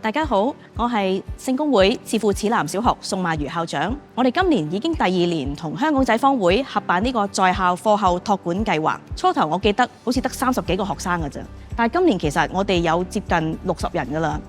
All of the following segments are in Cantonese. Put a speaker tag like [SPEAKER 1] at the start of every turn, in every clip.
[SPEAKER 1] 大家好，我係聖公會慈父慈男小學宋曼如校長。我哋今年已經第2年同香港仔坊會合辦呢個在校課後託管計劃。初頭我記得好似得30幾個學生㗎咋，但係今年其實我哋有接近60人㗎啦。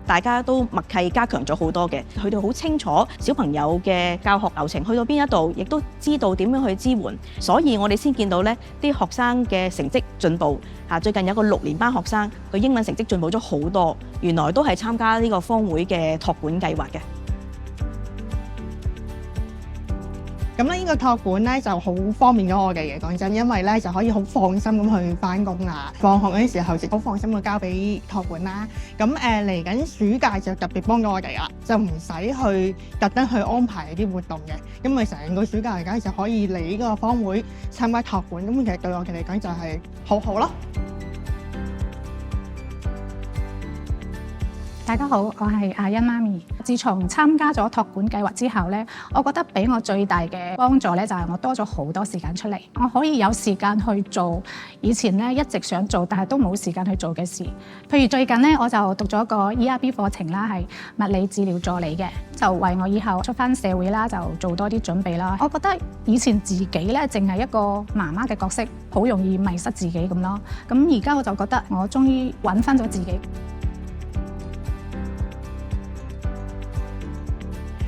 [SPEAKER 1] 大家都默契加強咗好多嘅，佢哋好清楚小朋友嘅教學流程去到邊一度，亦都知道點樣去支援，所以我哋先見到呢啲學生嘅成績進步。最近有個6年班學生，佢英文成績進步咗好多，原來都係參加呢個坊會嘅託管計劃嘅。
[SPEAKER 2] 咁咧，呢個託管咧就好方便咗我哋嘅，講真，因為咧就可以好放心咁去返工啦。放學嗰啲時候，就好放心咁交俾託管啦。咁嚟緊暑假就特別幫咗我哋啦，就唔使去特登去安排啲活動嘅，因為成個暑假嚟講就可以嚟呢個坊會參加託管，咁其實對我哋嚟講就係好好咯。
[SPEAKER 3] 大家好，我係阿欣媽咪。自從參加咗託管計劃之後咧，我覺得俾我最大嘅幫助咧，就係我多咗好多時間出嚟，我可以有時間去做以前咧一直想做但係都冇時間去做嘅事。譬如最近咧，我就讀咗個 ERB 課程啦，係物理治療助理嘅，就為我以後出返社會啦，就做多啲準備啦。我覺得以前自己咧淨係一個媽媽嘅角色，好容易迷失自己咁咯。咁而家我就覺得我終於揾返咗自己。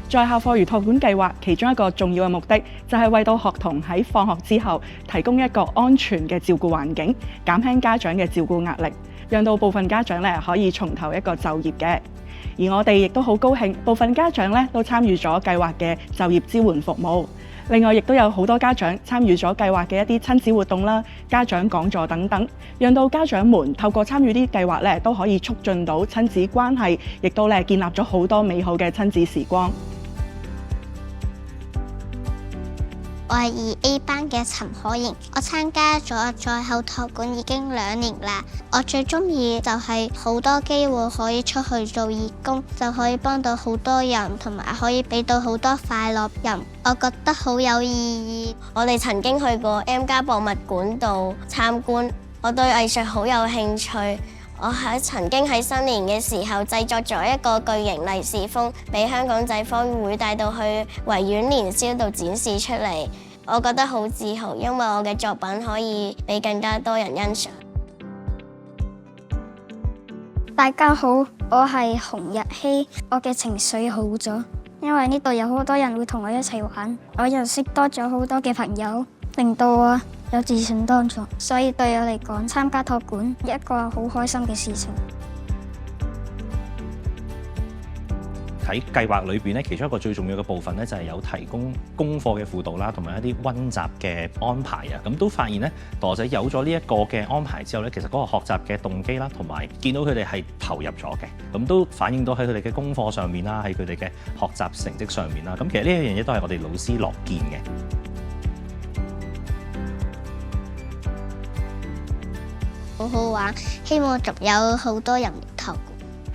[SPEAKER 4] 在校課餘託管計劃其中一個重要嘅目的，就係為到學童喺放學之後提供一個安全嘅照顧環境，減輕家長嘅照顧壓力，讓到部分家長咧可以重投一個就業嘅。而我哋亦都好高興，部分家長咧都參與咗計劃嘅就業支援服務。另外，亦都有好多家長參與咗計劃嘅一啲親子活動啦、家長講座等等，讓到家長們透過參與啲計劃咧，都可以促進到親子關係，亦都咧建立咗好多美好嘅親子時光。
[SPEAKER 5] 我係2A 班嘅陳可瑩，我參加咗在校託管已經2年啦。我最中意就係好多機會可以出去做義工，就可以幫到好多人，同埋可以俾到好多快樂人。我覺得好有意義。
[SPEAKER 6] 我哋曾經去過 M+ 博物館度參觀，我對藝術好有興趣。我曾經喺新年嘅時候製作咗一個巨型利是封，俾香港仔坊會帶到去維園年宵度展示出嚟。我覺得好自豪，因為我嘅作品可以俾更加多人欣賞。
[SPEAKER 7] 大家好，我係洪日希，我嘅情緒好咗，因為呢度有好多人會同我一齊玩，我認識多咗好多嘅朋友，令到我有自信多咗，所以對我嚟講，參加託管一個好開心嘅事情。
[SPEAKER 8] 喺計劃裏邊咧，其中一個最重要嘅部分咧，就係有提供功課嘅輔導啦，同埋一啲溫習嘅安排啊。咁都發現咧，同學仔有咗呢一個嘅安排之後咧，其實嗰個學習嘅動機啦，同埋見到佢哋係投入咗嘅，咁都反映到喺佢哋嘅功課上面啦，喺佢哋嘅學習成績上面啦。咁其實呢一樣嘢都係我哋老師樂見嘅。
[SPEAKER 5] 好好玩，希望仲有好多人嚟託管。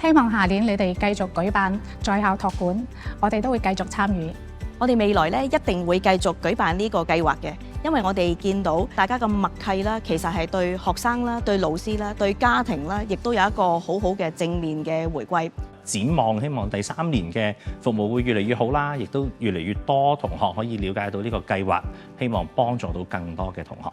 [SPEAKER 3] 希望下年你哋繼續舉辦在校託管，我哋都會繼續參與。
[SPEAKER 1] 我哋未來咧一定會繼續舉辦呢個計劃嘅，因為我哋見到大家嘅默契啦，其實係對學生啦、對老師啦、對家庭啦，亦都有一個好好嘅正面嘅回歸。
[SPEAKER 8] 展望希望第3年嘅服務會越嚟越好啦，亦都越嚟越多同學可以了解到呢個計劃，希望幫助到更多嘅同學。